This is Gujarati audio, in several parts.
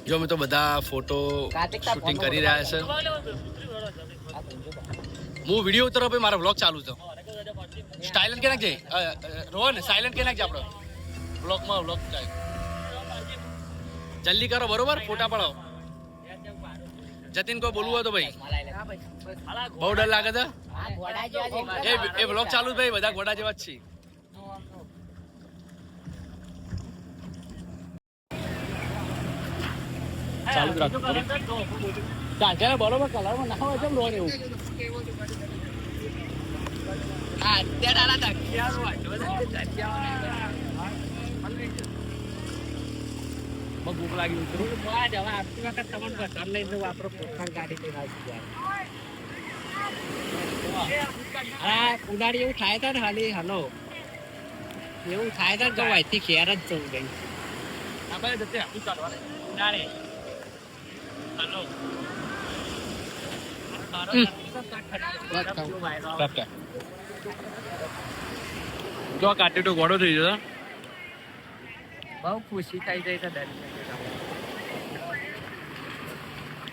જો મેં તો બધા ફોટો શૂટિંગ કરી રહ્યા છે. હું વિડીયો ઉતરો ભાઈ, મારો વ્લોગ ચાલુ છે. સાયલન્ટ કે નાખજે રોહન, સાયલન્ટ કે નાખજે આપણો વ્લોગમાં. વ્લોગ જલ્દી કરો બરોબર, ફોટા પડાવો. જતીન કોઈ બોલવું હોય તો ભાઈ. બહુ ડર લાગે છે એ વ્લોગ ચાલુ ભાઈ, બધા ઘોડા જેવા જ છે. ચાલુ રાખો ચાલશે બરોબર. કલરમાં ના હોય કેમ રોન એવું. ભૂખ લાગી ઉડાડી એવું થાય છે ને ખાલી. હલો એવું થાય છે તો અહીંથી ખેર જ જવું ગઈ. જો કાઢી તો ઘોડો થઈ જતો. બહુ ખુશી થઈ જાય છે.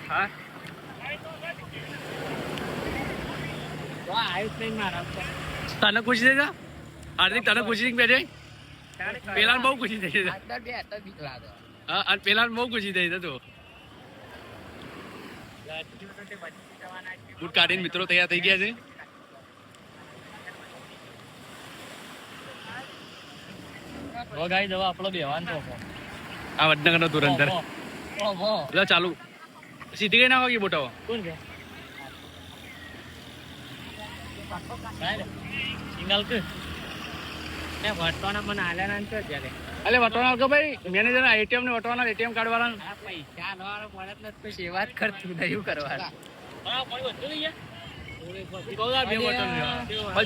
હા તને ખુશી થઈ જા હાર્દિક, તને ખુશી થઈ બેઠે. પેલા બહુ ખુશી થઈ છે. હા અને પેલા બહુ ખુશી થઈ છે. તું બૂટ કાઢીને મિત્રો તૈયાર થઈ ગયા છે. આપણો બેવાન આ વડનગર નો ધુરંધર ચાલુ સીધી કઈ નાખો બોટો. વટવાના કે ભાઈ મેનેજર એટીએમ ને વટવાના, એટીએમ કાર્ડ વાળા પૈસા વાત કરતું નહીં કરવાના.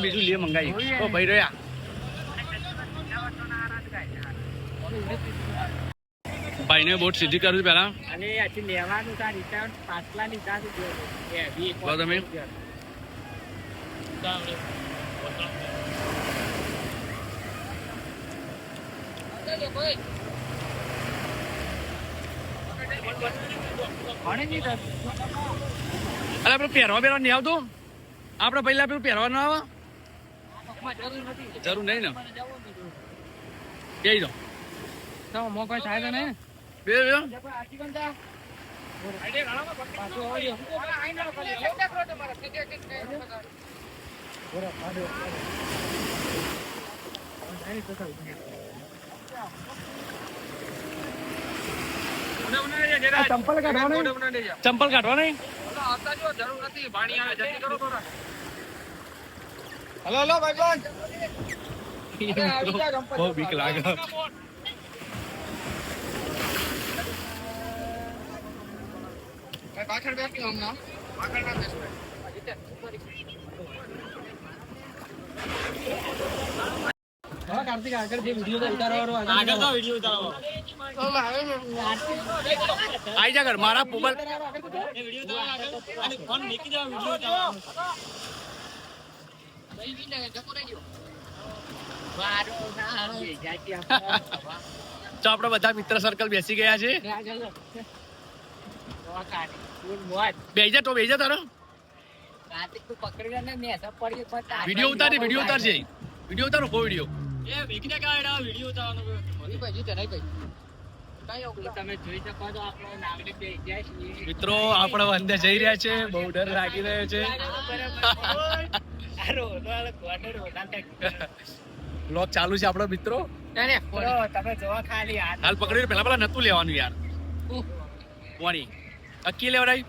બીજું લે મંગાઈ ભાઈ રહ્યા. ભાઈ ને બોટ સીધી કરું પેલા. તમે અરે પેલું પહેરવા બેરવા નહીં આવતું આપડે પહેલા પેલું પહેરવા ના આવે. જરૂર નહીં ને કહી દો મોકો થાય છે ને બે ચંપલ કાઢવા નહીં. હલો હલો ભાઈ, બહુ બીક લાગે. પાછળ બેસી હમણાં પાછળ ના બેસવે. હા કાર્તિક આગળ જે વિડિયો ઉતારવાનો આગળ તો વિડિયો ઉતારવાનો આઈ જા કર મારા મોબાઈલ એ વિડિયો ઉતારવાનો આગળ અને ફોન મૂકી દો. વિડિયો ઉતારવાનો ભાઈ વિને જકો રહી ગયો વારો ના આવે જાતી આપણે. તો આપણે બધા મિત્ર સર્કલ બેસી ગયા છે. બેજા તો બેજા તારો વિડિયો ઉતાર છે. વિડિયો ઉતારો કો વિડિયો તમે જોઈ શકો છો. આપણો નાગરિક મિત્રો આપણે અંદર જઈ રહ્યા છે. બહુ ડર લાગી રહ્યો છે. બ્લોગ ચાલુ છે આપણો મિત્રો. તમે જોવા ખાલી હાલ પકડી પેલા નતું લેવાનું યાર. કોની અકી લેવડાઈ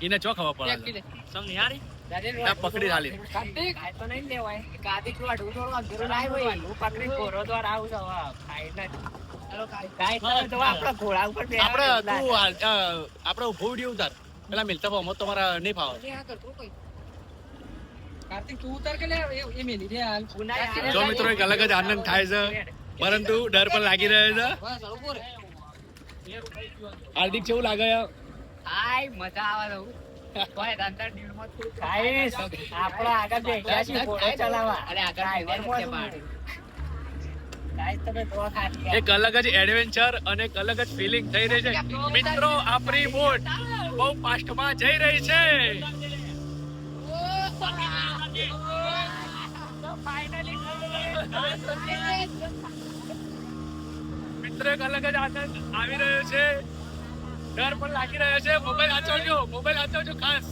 એને ચો ખબર પડે સમજ યાર. પકડી હાલી આપડે ઉભો વિડીયો ઉતાર પેલા મિલતા ભાવ તમારા નહીં ફાવે. જો મિત્રો એક અલગ જ આનંદ થાય છે પરંતુ ડર પણ લાગી રહ્યો છે. હાર્દિક કેવું લાગે? મજા આવે. એક અલગ જ એડવેન્ચર અને એક અલગ જ ફિલિંગ થઈ રહી છે મિત્રો. આપણી બોટ બહુ ફાસ્ટમાં જઈ રહી છે. મિત્રો એક અલગ જ આનંદ આવી રહ્યો છે. ડર પણ લાગી રહ્યો છે. મોબાઈલ આચવજો ખાસ.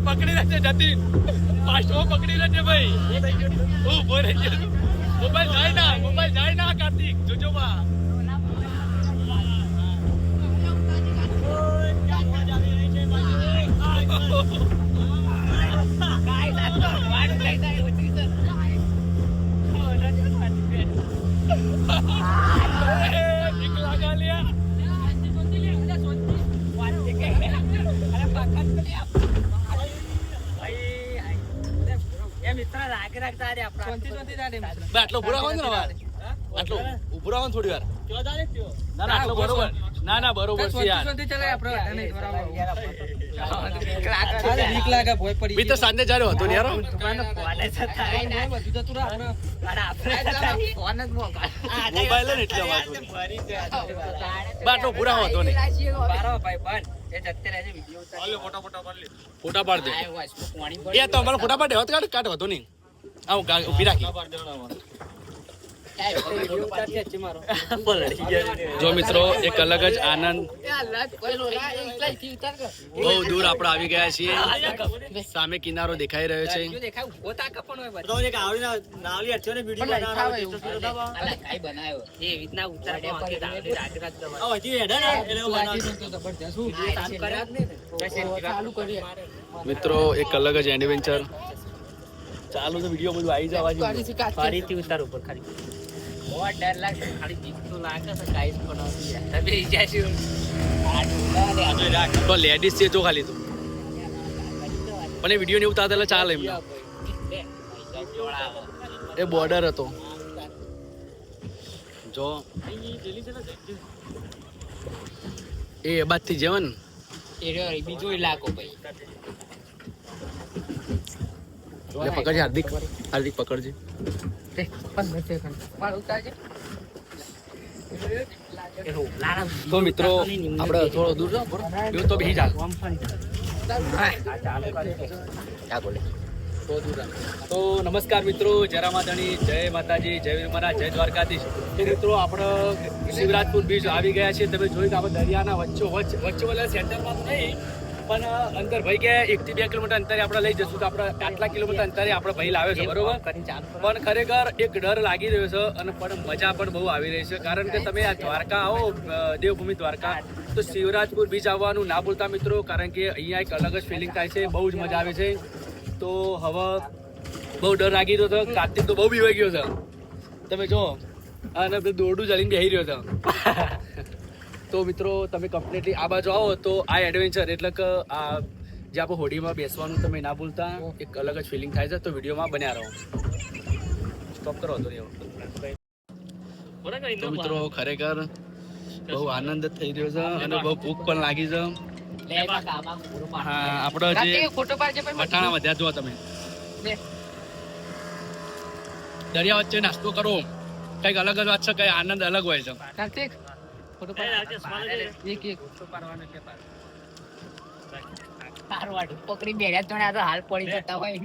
પકડી રહેશે જતીન, ફાસ્ટમાં પકડી રહેશે ભાઈ. ઉભો રહેજો. મોબાઈલ જાય ના કાર્તિક, જોજો બા. આટલો ઉભો રાખો ને, આટલો ઉભો રાખો થોડી વાર. ના આટલો બરોબર. ના બરોબર છે યાર. બી તો સાંજે જારે હતો ને યાર. મોબાઈલ ને એટલે આટલો ઉભો રાખો હતો ને. ફોટા પાડ દે. એ તો અમારો ફોટા પાડે હોત કાઢ હતો નહીં. આવું ઉભી રાખી. જો મિત્રો એક અલગ જ આનંદ. બહુ દૂર આપણે આવી ગયા છીએ. સામે કિનારો દેખાઈ રહ્યો છે. મિત્રો એક અલગ જ એડવેન્ચર ચાલુ તો વિડીયો બધું આવી જવા ફરીથી ઉતાર ઉપર ખાલી બહુ ડર લાગે. ખાલી બીક તો લાગે છે ગાઈસ પણ તો લેડીઝ છે જો ખાલી તો પણ એ વિડીયો ને ઉતારતા ચાલે એમ. એ બોર્ડર હતો જો એ બાદ થી જવન બીજો ઇલાકો ભાઈ. પકડજે હાર્દિક પકડજે. તો મિત્રો આપણે થોડો દૂર તો બી ચાલ. તો નમસ્કાર મિત્રો, જય માતાજી, જય માતાજી, જય વીર મહારાજ, જય દ્વારકાધીશ. તો મિત્રો આપણે શિવરાજપુર બીચ આવી ગયા છીએ. તમે જોયું કે આપણે દરિયાના વચ્ચે સેન્ટરમાં તો નહીં પણ અંતર ભાઈ કે 1 થી 2 કિલોમીટર અંતરે આપણે લઈ જશું. તો આપણે આટલા કિલોમીટર અંતરે આપણે ભાઈ લાવે છે બરોબર. પણ ખરેખર એક ડર લાગી રહ્યો છે અને પણ મજા પણ બહુ આવી રહી છે. કારણ કે તમે આ દ્વારકા આવો, દેવભૂમિ દ્વારકા, તો શિવરાજપુર બીચ આવવાનું ના ભૂલતા મિત્રો. કારણ કે અહીંયા એક અલગ જ ફિલિંગ થાય છે, બહુ જ મજા આવે છે. તો હવે બહુ ડર લાગી રહ્યો છે. કાર્તિક તો બહુ બીવાઈ ગયો છે તમે જો, અને દોરડું ચાલીને બેસી રહ્યો છે. તો મિત્રો તમે કમ્પ્લીટલી આ બાજુ આવો તો આ એડવેન્ચર એટલે કે આ જે આપણે હોડીમાં બેસવાનું તમે ના ભૂલતા. એક અલગ જ ફિલિંગ થાય છે. તો વિડીયોમાં બન્યા રહો. સ્ટોપ કરો તો મિત્રો ખરેખર બહુ આનંદ થઈ રહ્યો છે અને બહુ ભૂખ પણ લાગી છે. હા આપણો જે વટાણા વધ્યા જો તમે દરિયા વચ્ચે નાસ્તો કરો, કઈક અલગ જ વાત છે, કઈ આનંદ અલગ હોય છે. પકડી બેઠા તો હાલ પડી જતા હોય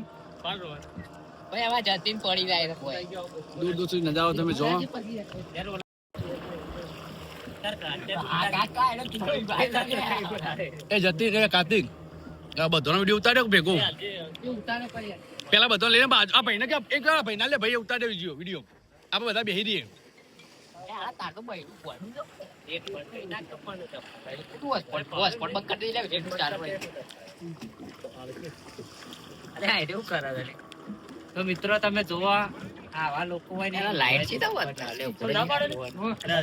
ભાઈ. આમાં જતીન પડી જાય દૂર દૂર સુધી નજારો તમે જોવો. એ જતી કાર્તિક બધો વિડીયો ઉતાર્યો ભેગો પેલા બધો લઈને બાજુ આ ભાઈને કે એક ભાઈ ના લે ભાઈ ઉતાર્યો વિડીયો આપણે બધા બેસી દઈએ. તો મિત્રો તમે જોવા આવા લોકો હોય ને લાઈટ છે તો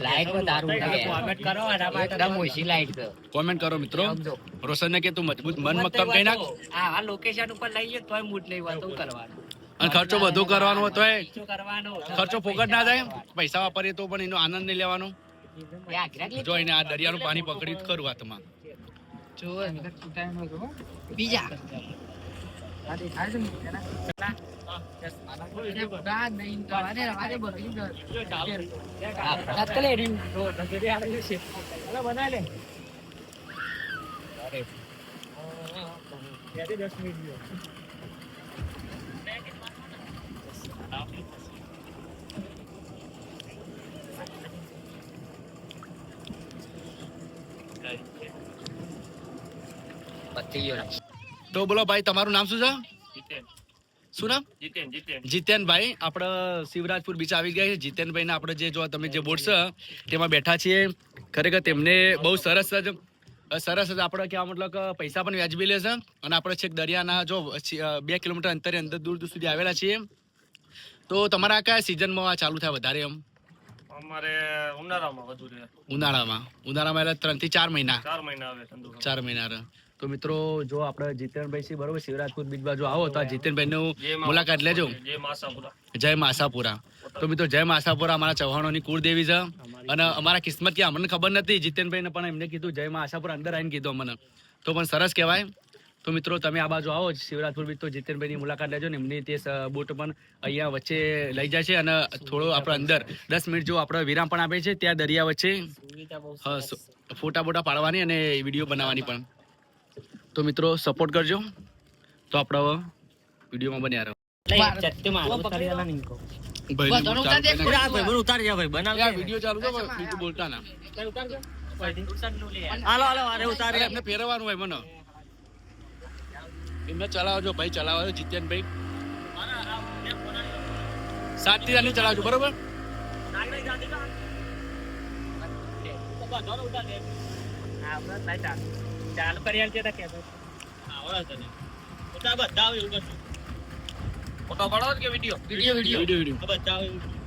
લાઈટ માં દારૂ કોમેન્ટ કરો એકદમ ઓછી લાઈટ છે કોમેન્ટ કરો મિત્રો રોશન ને કે તું મજબૂત મન મક્કમ કઈ નાખ આવા લોકેશન ઉપર લઈ જઈએ તોય મૂડ નહીં વાતો કરવાનો અને ખર્ચો વધુ કરવાનો હતો શું કરવાનો ખર્ચો ફોકટ ના જાય પૈસા વાપરીએ તો પણ એનો આનંદ નહીં લેવાનો જો એને આ દરિયાનું પાણી પકડી કરું હાથમાં બીજા તો બોલો ભાઈ તમારું નામ શું છે શું નામ જીતેનભાઈ આપણે શિવરાજપુર બીચ આવી ગયા છે જીતેનભાઈ ને આપણે જે જો તમે જે બોટ છે તેમાં બેઠા છીએ ખરેખર તેમને બહુ સરસ જ આપણે કહેવા મતલબ કે પૈસા પણ વ્યાજબી લેશે અને આપણે છેક દરિયાના જો 2 કિલોમીટર અંતરે અંદર દૂર સુધી આવેલા છીએ તો તમારા કયા સિઝનમાં ચાલુ થાય વધારે એમ અમારે ઉનાળામાં વધુ રહે ઉનાળામાં એટલે 3 થી 4 મહિના 4 મહિના આવે ઠંડુ 4 મહિના રહે તો મિત્રો જો આપણે જીતેનભાઈ છે બરોબર શિવરાજપુર બીચ બાજુ આવો તો આ જીતેનભાઈ નું મુલાકાત લેજો જય માસાપુરા તો મિત્રો જય માસાપુરા અમારા ચૌહાણોની કુળદેવી છે અને અમારા કિસ્મત કે અમને ખબર નથી જીતેનભાઈ ને પણ એમને કીધું જય માસાપુરા અંદર આવીને કીધું અમને તો પણ સરસ કહેવાય તો મિત્રો તમે આ બાજુ આવો શિવરાજપુર બીચ તો જીતેનભાઈ ની મુલાકાત લેજો ને એમની તે બોટ પણ અહીંયા વચ્ચે લઈ જાય છે અને થોડો આપણે અંદર 10 મિનિટ જો આપણે વિરામ પણ આપે છે ત્યાં દરિયા વચ્ચે ફોટા બોટા પાડવાની અને વિડીયો બનાવવાની પણ તો મિત્રો સપોર્ટ કરજો તો આપણે વિડીયોમાં બન્યા રહો વિડીયો ચાલુ છે બીજું બોલતા ના એમને ફેરવવાનું હોય મને એમને ચલાવજો ભાઈ ચલાવજો જીતેનભાઈ 7 થી 8 ચલાવજો બરોબર ચાલુ કરી છે ફોટો પાડો કે વિડીયો વિડીયો